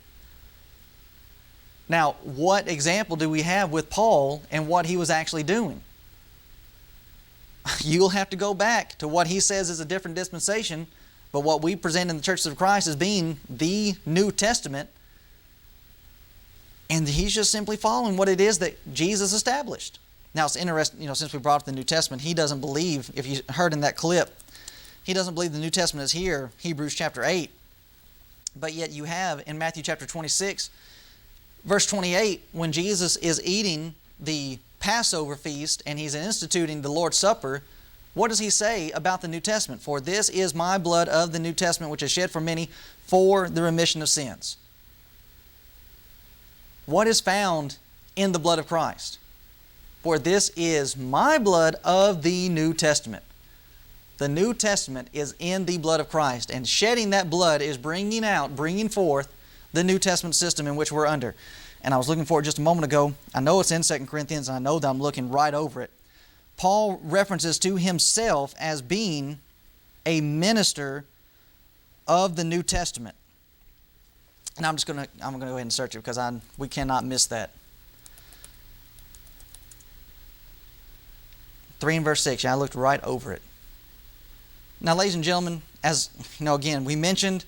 Now, what example do we have with Paul and what he was actually doing? You'll have to go back to what he says is a different dispensation, but what we present in the Churches of Christ as being the New Testament. And he's just simply following what it is that Jesus established. Now it's interesting, since we brought up the New Testament, he doesn't believe, if you heard in that clip, he doesn't believe the New Testament is here, Hebrews chapter 8. But yet you have in Matthew chapter 26, verse 28, when Jesus is eating the Passover feast and he's instituting the Lord's Supper, what does he say about the New Testament? For this is my blood of the New Testament, which is shed for many for the remission of sins. What is found in the blood of Christ? For this is my blood of the New Testament. The New Testament is in the blood of Christ, and shedding that blood is bringing forth the New Testament system in which we're under. And I was looking for it just a moment ago. I know it's in 2 Corinthians, and I know that I'm looking right over it. Paul references to himself as being a minister of the New Testament. And I'm going to go ahead and search it because we cannot miss that. 3 and verse 6. Yeah, I looked right over it. Now, ladies and gentlemen, as you know, again, we mentioned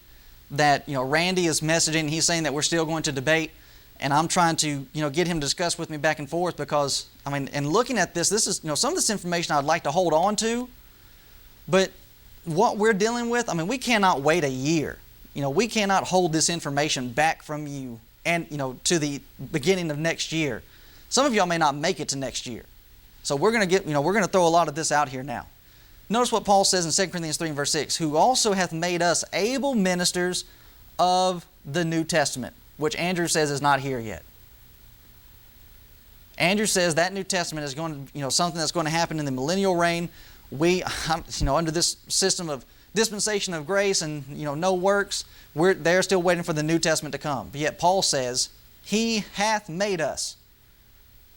that Randy is messaging. He's saying that we're still going to debate, and I'm trying to get him to discuss with me back and forth because and looking at this is some of this information I'd like to hold on to, but what we're dealing with, we cannot wait a year. We cannot hold this information back from you and to the beginning of next year. Some of y'all may not make it to next year. So we're going to throw a lot of this out here now. Notice what Paul says in 2 Corinthians 3 and verse 6, who also hath made us able ministers of the New Testament, which Andrew says is not here yet. Andrew says that New Testament is going to, something that's going to happen in the millennial reign. We, under this system of dispensation of grace and, no works, they're still waiting for the New Testament to come. But yet Paul says, he hath made us,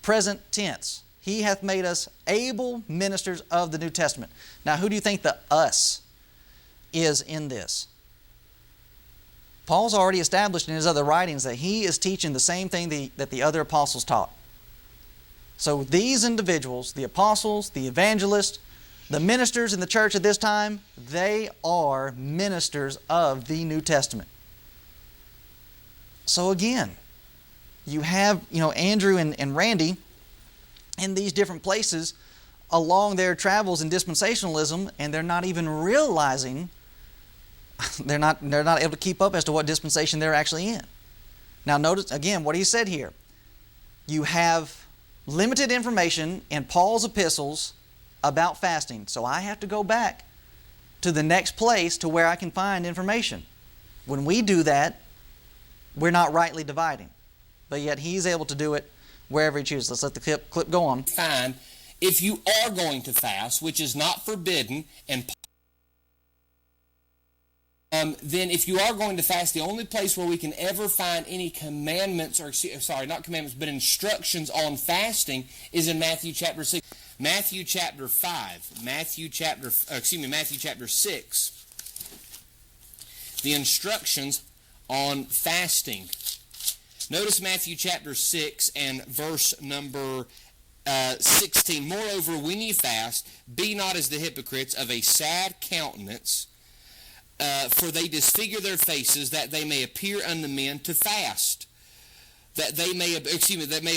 present tense, he hath made us able ministers of the New Testament. Now, who do you think the us is in this? Paul's already established in his other writings that he is teaching the same thing that the other apostles taught. So these individuals, the apostles, the evangelists, the ministers in the church at this time, they are ministers of the New Testament. So again, you have Andrew and Randy in these different places along their travels in dispensationalism, and they're not even realizing they're not able to keep up as to what dispensation they're actually in. Now notice again what he said here. You have limited information in Paul's epistles about fasting. So I have to go back to the next place to where I can find information. When we do that, we're not rightly dividing. But yet he's able to do it wherever he chooses. Let's let the clip go on. Fine. If you are going to fast, which is not forbidden, and then if you are going to fast, the only place where we can ever find any commandments, not commandments, but instructions on fasting is in Matthew chapter 6. Matthew chapter 6. The instructions on fasting. Notice Matthew chapter 6 and verse number 16. Moreover, when ye fast, be not as the hypocrites of a sad countenance, for they disfigure their faces, that they may appear unto men to fast. That may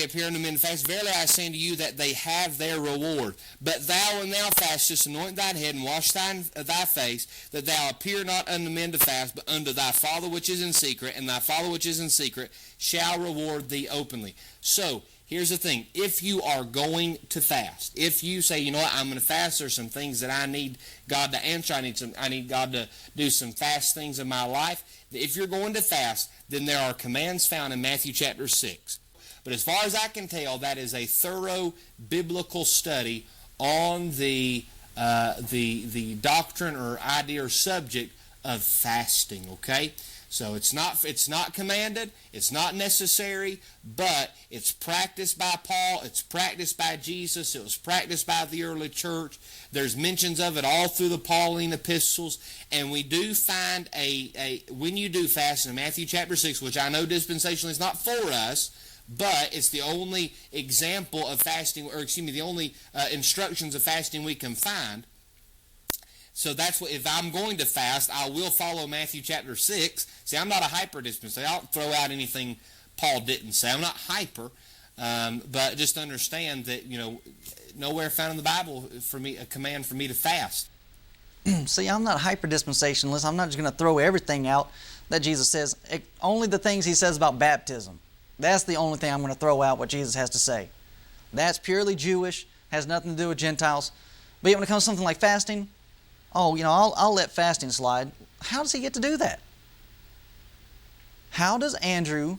appear unto men to fast. Verily I say unto you that they have their reward. But thou, when thou fastest, anoint thine head and wash thy face, that thou appear not unto men to fast, but unto thy Father which is in secret, and thy Father which is in secret shall reward thee openly. So, here's the thing. If you are going to fast, if you say, you know what, I'm going to fast, there's some things that I need God to answer, I need God to do some fast things in my life. If you're going to fast, then there are commands found in Matthew chapter 6. But as far as I can tell, that is a thorough biblical study on the doctrine or idea or subject of fasting, okay? So it's not commanded, it's not necessary, but it's practiced by Paul, it's practiced by Jesus, it was practiced by the early church. There's mentions of it all through the Pauline epistles, and we do find when you do fast in Matthew chapter 6, which I know dispensationally is not for us, but it's the only example of fasting, the only instructions of fasting we can find. So that's what, if I'm going to fast, I will follow Matthew chapter 6. See, I'm not a hyper dispensator. I don't throw out anything Paul didn't say. I'm not hyper, but just understand that, nowhere found in the Bible for me a command for me to fast. See, I'm not a hyper dispensationalist. I'm not just going to throw everything out that Jesus says. Only the things he says about baptism. That's the only thing I'm going to throw out what Jesus has to say. That's purely Jewish, has nothing to do with Gentiles. But yet when it comes to something like fasting, I'll let fasting slide. How does he get to do that? How is Andrew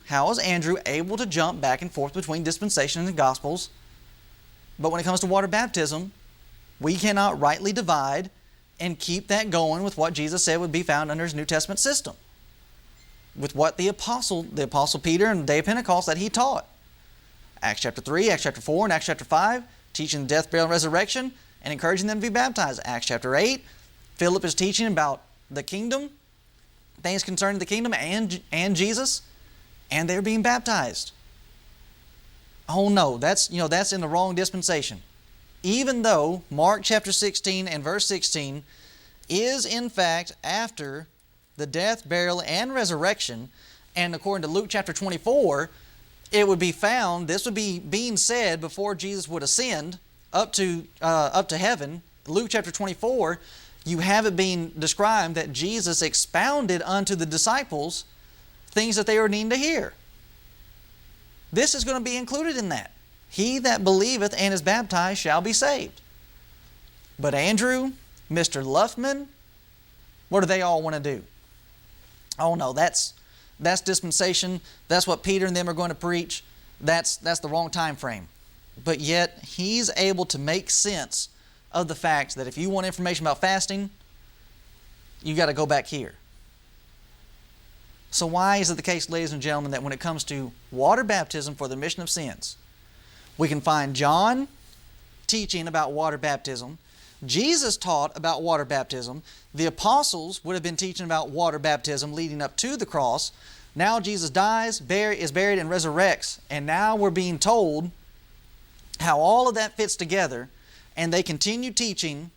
able to jump back and forth between dispensation and the Gospels? But when it comes to water baptism, we cannot rightly divide and keep that going with what Jesus said would be found under his New Testament system. with what the apostle Peter and the day of Pentecost that he taught. Acts chapter 3, Acts chapter 4, and Acts chapter 5, teaching the death, burial, and resurrection, and encouraging them to be baptized. Acts chapter 8, Philip is teaching about the kingdom, things concerning the kingdom and Jesus, and they're being baptized. Oh no, that's in the wrong dispensation. Even though Mark chapter 16 and verse 16 is in fact after the death, burial, and resurrection, and according to Luke chapter 24, it would be found, this would be being said before Jesus would ascend up to heaven. Luke chapter 24, you have it being described that Jesus expounded unto the disciples things that they were needing to hear. This is going to be included in that. He that believeth and is baptized shall be saved. But Andrew, Mr. Luffman, what do they all want to do? Oh no, that's dispensation. That's what Peter and them are going to preach. That's the wrong time frame. But yet, he's able to make sense of the fact that if you want information about fasting, you got to go back here. So why is it the case, ladies and gentlemen, that when it comes to water baptism for the remission of sins, we can find John teaching about water baptism, Jesus taught about water baptism, the apostles would have been teaching about water baptism leading up to the cross. Now Jesus dies, is buried, and resurrects, and now we're being told how all of that fits together, and they continue teaching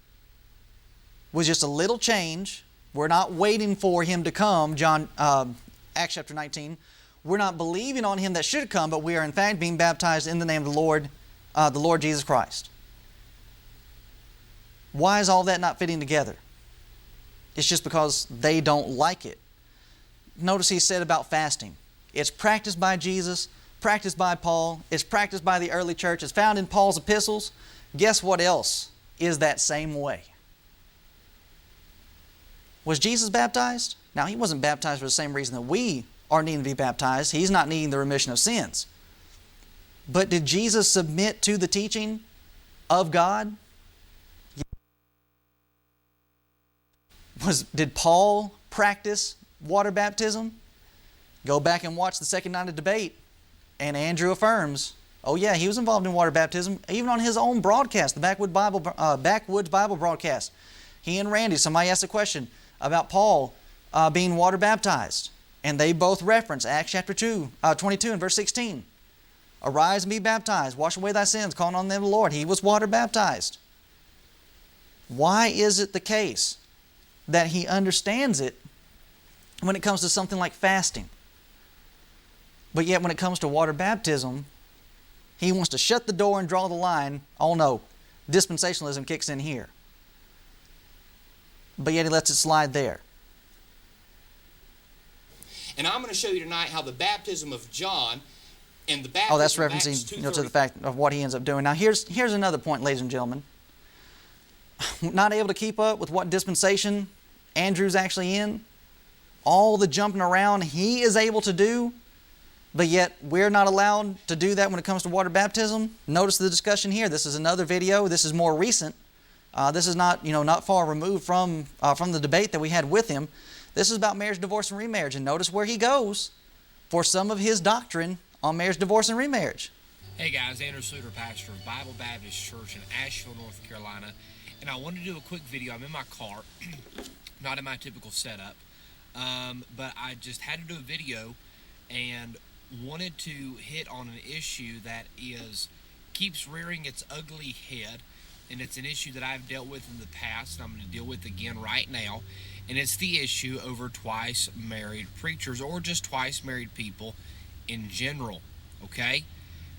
with just a little change. We're not waiting for Him to come, Acts chapter 19. We're not believing on Him that should come, but we are in fact being baptized in the name of the Lord Jesus Christ. Why is all that not fitting together? It's just because they don't like it. Notice He said about fasting. It's practiced by Jesus, practiced by Paul, it's practiced by the early church, it's found in Paul's epistles. Guess what else is that same way? Was Jesus baptized? Now, He wasn't baptized for the same reason that we are needing to be baptized. He's not needing the remission of sins. But did Jesus submit to the teaching of God? Did Paul practice water baptism? Go back and watch the second night of debate, and Andrew affirms, oh yeah, he was involved in water baptism, even on his own broadcast, the Backwoods Bible broadcast. He and Randy, somebody asked a question about Paul being water baptized, and they both reference Acts chapter 22 and verse 16. Arise and be baptized, wash away thy sins, calling on the name of the Lord. He was water baptized. Why is it the case that he understands it when it comes to something like fasting, but yet when it comes to water baptism, he wants to shut the door and draw the line? Oh no, dispensationalism kicks in here. But yet he lets it slide there. And I'm going to show you tonight how the baptism of John and the baptism that's of Acts referencing to the fact of what he ends up doing. Now here's another point, ladies and gentlemen. Not able to keep up with what dispensation Andrew's actually in. All the jumping around he is able to do, but yet we're not allowed to do that when it comes to water baptism. Notice the discussion here. This is another video. This is more recent. This is not far removed from the debate that we had with him. This is about marriage, divorce, and remarriage. And notice where he goes for some of his doctrine on marriage, divorce, and remarriage. Hey guys, Andrew Sluder, pastor of Bible Baptist Church in Asheville, North Carolina. And I wanted to do a quick video. I'm in my car, not in my typical setup. But I just had to do a video and wanted to hit on an issue that keeps rearing its ugly head, and it's an issue that I've dealt with in the past and I'm going to deal with again right now, and it's the issue over twice married preachers or just twice married people in general. Okay?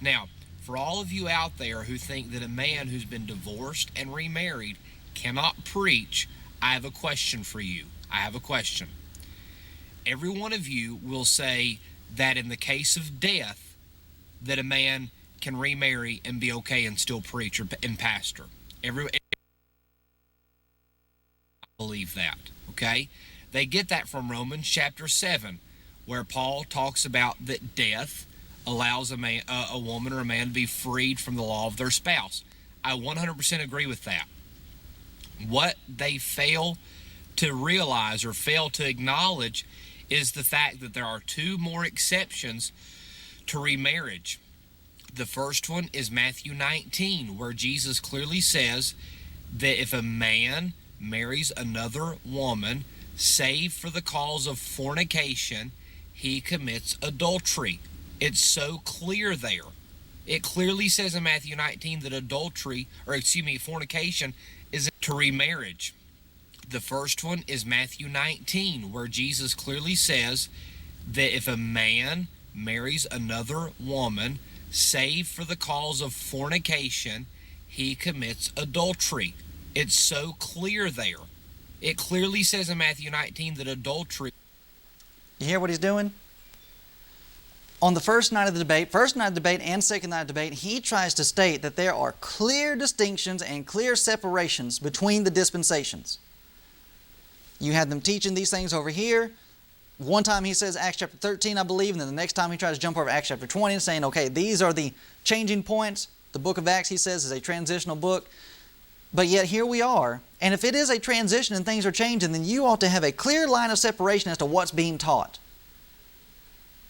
Now, for all of you out there who think that a man who's been divorced and remarried cannot preach, I have a question for you. I have a question. Every one of you will say that in the case of death, that a man can remarry and be okay and still preach and pastor. Everyone believe that, okay? They get that from Romans chapter 7, where Paul talks about that death allows a woman or a man to be freed from the law of their spouse. I 100% agree with that. What they fail to realize or fail to acknowledge is the fact that there are two more exceptions to remarriage. The first one is Matthew 19, where Jesus clearly says that if a man marries another woman, save for the cause of fornication, he commits adultery. It's so clear there. It clearly says in Matthew 19 that fornication is to remarriage. The first one is Matthew 19, where Jesus clearly says that if a man marries another woman, save for the cause of fornication, he commits adultery. It's so clear there. It clearly says in Matthew 19 that adultery... You hear what he's doing? On the first night of the debate and second night of debate, he tries to state that there are clear distinctions and clear separations between the dispensations. You had them teaching these things over here. One time he says Acts chapter 13, I believe, and then the next time he tries to jump over Acts chapter 20 and saying, okay, these are the changing points. The book of Acts, he says, is a transitional book. But yet here we are. And if it is a transition and things are changing, then you ought to have a clear line of separation as to what's being taught.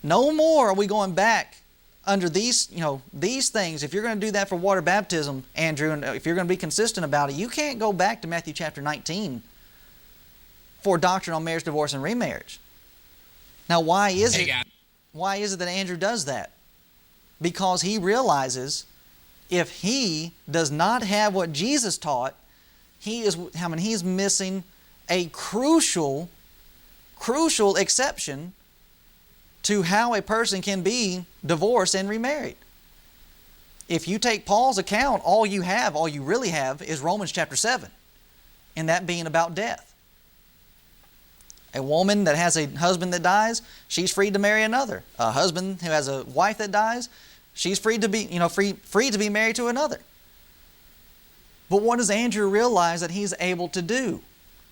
No more are we going back under these things. If you're going to do that for water baptism, Andrew, and if you're going to be consistent about it, you can't go back to Matthew chapter 19 for doctrine on marriage, divorce, and remarriage. Now, why is it that Andrew does that? Because he realizes if he does not have what Jesus taught, he's missing a crucial exception to how a person can be divorced and remarried. If you take Paul's account, all you really have is Romans chapter 7, and that being about death. A woman that has a husband that dies, she's free to marry another. A husband who has a wife that dies, she's free to be married to another. But what does Andrew realize that he's able to do?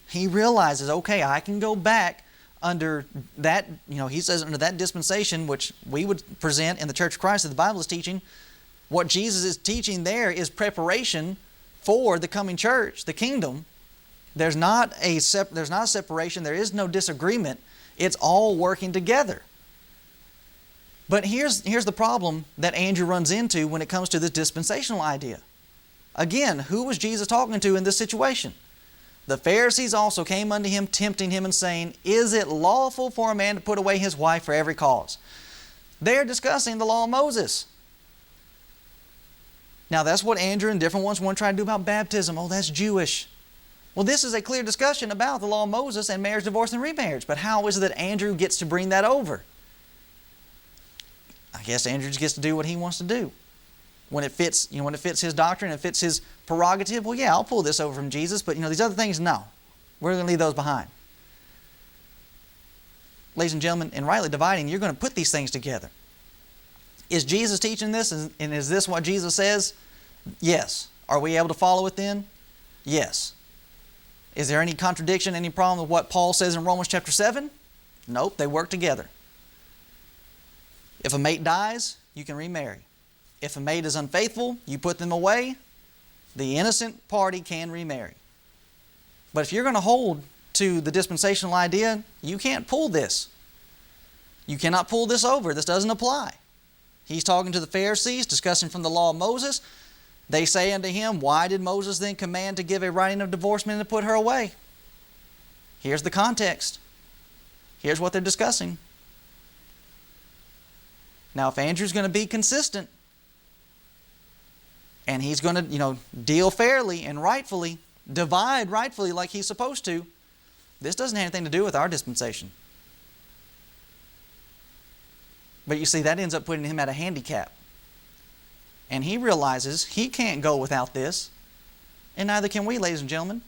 He realizes, okay, I can go back under that, he says under that dispensation, which we would present in the Church of Christ that the Bible is teaching. What Jesus is teaching there is preparation for the coming church, the kingdom. There's not a separation. There is no disagreement. It's all working together. But here's the problem that Andrew runs into when it comes to this dispensational idea. Again, who was Jesus talking to in this situation? The Pharisees also came unto him, tempting him and saying, is it lawful for a man to put away his wife for every cause? They're discussing the law of Moses. Now that's what Andrew and different ones want to try to do about baptism. Oh, that's Jewish. Well, this is a clear discussion about the law of Moses and marriage, divorce, and remarriage. But how is it that Andrew gets to bring that over? I guess Andrew just gets to do what he wants to do. When it fits, when it fits his doctrine, it fits his prerogative, well, yeah, I'll pull this over from Jesus, but these other things, no. We're going to leave those behind. Ladies and gentlemen, in rightly dividing, you're going to put these things together. Is Jesus teaching this, and is this what Jesus says? Yes. Are we able to follow it then? Yes. Is there any contradiction, any problem with what Paul says in Romans chapter 7? Nope, they work together. If a mate dies, you can remarry. If a mate is unfaithful, you put them away, the innocent party can remarry. But if you're going to hold to the dispensational idea, you can't pull this. You cannot pull this over. This doesn't apply. He's talking to the Pharisees, discussing from the law of Moses. They say unto him, why did Moses then command to give a writing of divorcement and to put her away? Here's the context. Here's what they're discussing. Now, if Andrew's going to be consistent, and he's going to, deal fairly and rightfully, divide rightfully like he's supposed to, this doesn't have anything to do with our dispensation. But you see, that ends up putting him at a handicap. And he realizes he can't go without this, and neither can we, ladies and gentlemen.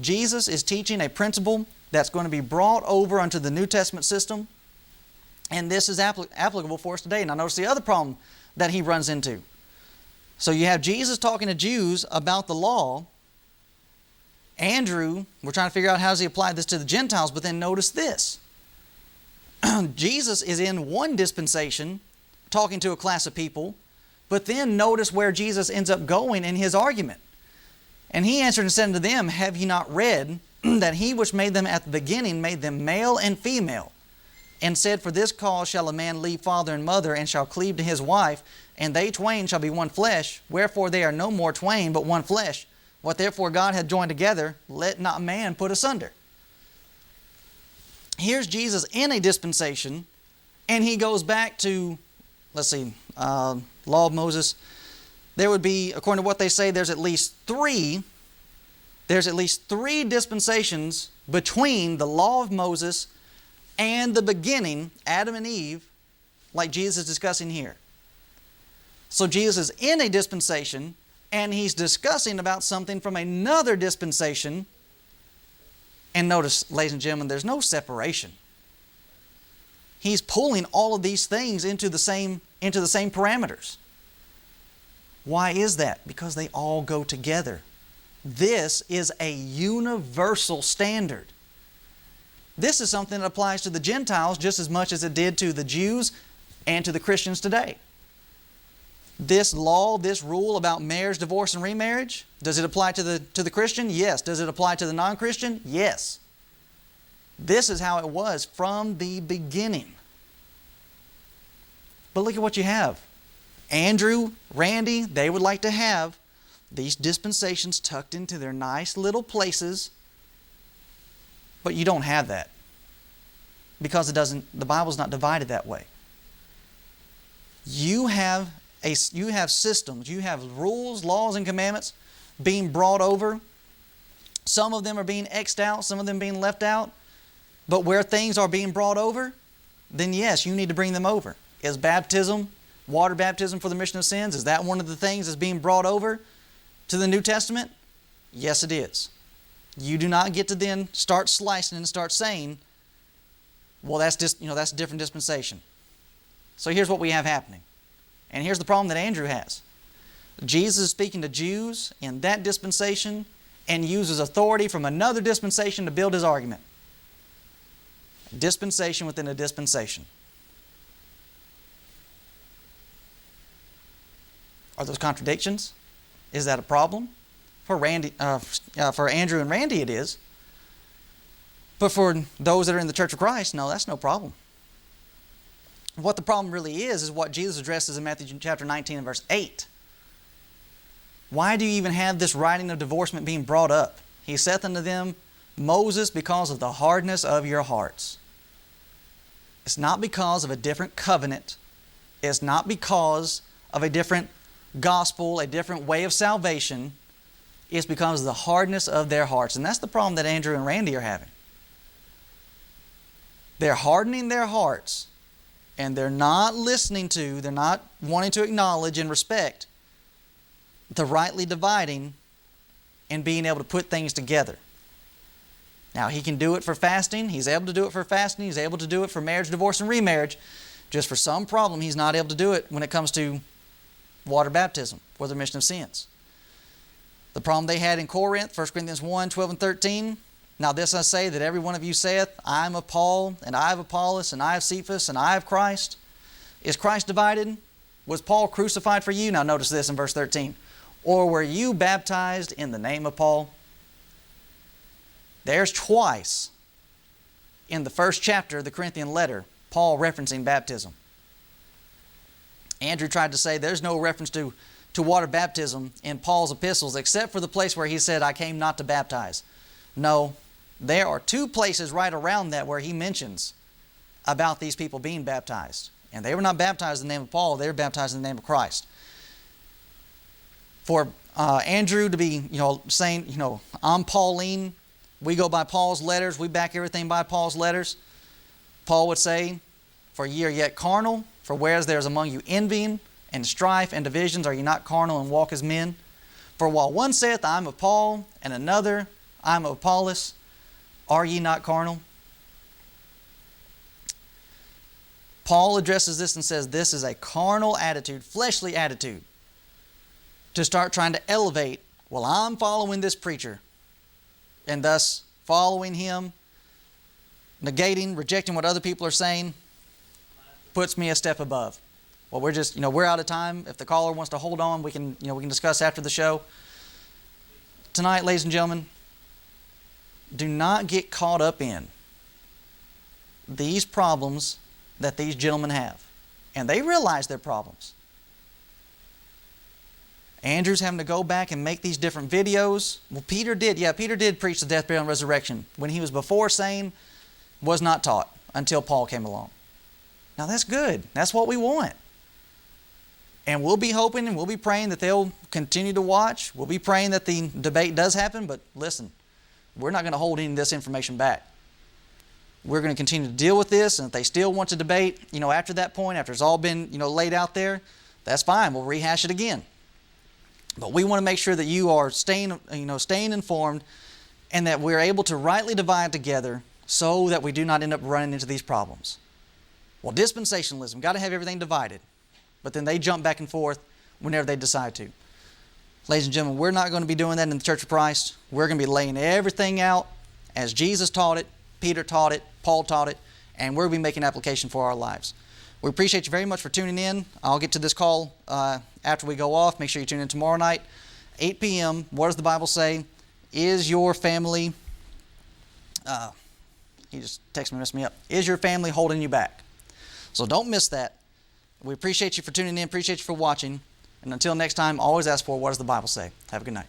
Jesus is teaching a principle that's going to be brought over onto the New Testament system, and this is applicable for us today. Now notice the other problem that he runs into. So you have Jesus talking to Jews about the law. Andrew, we're trying to figure out how does he apply this to the Gentiles, but then notice this. Jesus is in one dispensation talking to a class of people, but then notice where Jesus ends up going in his argument. And he answered and said unto them, have ye not read that he which made them at the beginning made them male and female, and said, For this cause shall a man leave father and mother, and shall cleave to his wife, and they twain shall be one flesh. Wherefore they are no more twain, but one flesh. What therefore God hath joined together, let not man put asunder. Here's Jesus in a dispensation, and he goes back to, law of Moses. There would be, according to what they say, there's at least three dispensations between the law of Moses and the beginning, Adam and Eve, like Jesus is discussing here. So Jesus is in a dispensation, and he's discussing about something from another dispensation. And notice, ladies and gentlemen, there's no separation. He's pulling all of these things into the same parameters. Why is that? Because they all go together. This is a universal standard. This is something that applies to the Gentiles just as much as it did to the Jews and to the Christians today. This law, this rule about marriage, divorce, and remarriage, does it apply to the Christian? Yes. Does it apply to the non-Christian? Yes. This is how it was from the beginning. But look at what you have. Andrew, Randy, they would like to have these dispensations tucked into their nice little places, but you don't have that because the Bible's not divided that way. You have systems, you have rules, laws, and commandments being brought over. Some of them are being X'd out, some of them being left out. But where things are being brought over, then yes, you need to bring them over. Is baptism, water baptism for the remission of sins, is that one of the things that's being brought over to the New Testament? Yes, it is. You do not get to then start slicing and start saying, well, that's a different dispensation. So here's what we have happening. And here's the problem that Andrew has. Jesus is speaking to Jews in that dispensation and uses authority from another dispensation to build his argument. A dispensation within a dispensation. Are those contradictions? Is that a problem? For Andrew and Randy it is. But for those that are in the Church of Christ, no, that's no problem. What the problem really is what Jesus addresses in Matthew chapter 19 and verse 8. Why do you even have this writing of divorcement being brought up? He saith unto them, Moses, because of the hardness of your hearts. It's not because of a different covenant. It's not because of a different gospel, a different way of salvation. It's because of the hardness of their hearts. And that's the problem that Andrew and Randy are having. They're hardening their hearts, and they're not listening to, they're not wanting to acknowledge and respect the rightly dividing and being able to put things together. Now, he can do it for fasting. He's able to do it for fasting. He's able to do it for marriage, divorce, and remarriage. Just for some problem, he's not able to do it when it comes to water baptism for the remission of sins. The problem they had in Corinth, 1 Corinthians 1, 12 and 13. Now this I say, that every one of you saith, I am of Paul, and I of Apollos, and I of Cephas, and I of Christ. Is Christ divided? Was Paul crucified for you? Now notice this in verse 13. Or were you baptized in the name of Paul? There's twice in the first chapter of the Corinthian letter, Paul referencing baptism. Andrew tried to say there's no reference to water baptism in Paul's epistles except for the place where he said, I came not to baptize. No, there are two places right around that where he mentions about these people being baptized. And they were not baptized in the name of Paul, they were baptized in the name of Christ. For Andrew to be, saying, I'm Pauline, we go by Paul's letters, we back everything by Paul's letters. Paul would say, for ye are yet carnal, for whereas there is among you envying and strife and divisions, are ye not carnal and walk as men? For while one saith, I am of Paul, and another, I am of Apollos, are ye not carnal? Paul addresses this and says this is a carnal attitude, fleshly attitude, to start trying to elevate, well, I'm following this preacher, and thus following him, negating, rejecting what other people are saying, puts me a step above. Well, we're out of time. If the caller wants to hold on, we can discuss after the show. Tonight, ladies and gentlemen, do not get caught up in these problems that these gentlemen have. And they realize their problems. Andrew's having to go back and make these different videos. Well, Peter did. Yeah, Peter did preach the death, burial, and resurrection when he was before sane, was not taught until Paul came along. Now that's good. That's what we want. And we'll be hoping and we'll be praying that they'll continue to watch. We'll be praying that the debate does happen. But listen, we're not going to hold any of this information back. We're going to continue to deal with this. And if they still want to debate, after that point, after it's all been, laid out there, that's fine. We'll rehash it again. But we want to make sure that you are staying informed and that we're able to rightly divide together so that we do not end up running into these problems. Well, dispensationalism, got to have everything divided. But then they jump back and forth whenever they decide to. Ladies and gentlemen, we're not going to be doing that in the Church of Christ. We're going to be laying everything out as Jesus taught it, Peter taught it, Paul taught it, and we're going to be making application for our lives. We appreciate you very much for tuning in. I'll get to this call after we go off. Make sure you tune in tomorrow night, 8 p.m. What does the Bible say? Is your family, he just texted me, messed me up. Is your family holding you back? So don't miss that. We appreciate you for tuning in, appreciate you for watching. And until next time, always ask for what does the Bible say. Have a good night.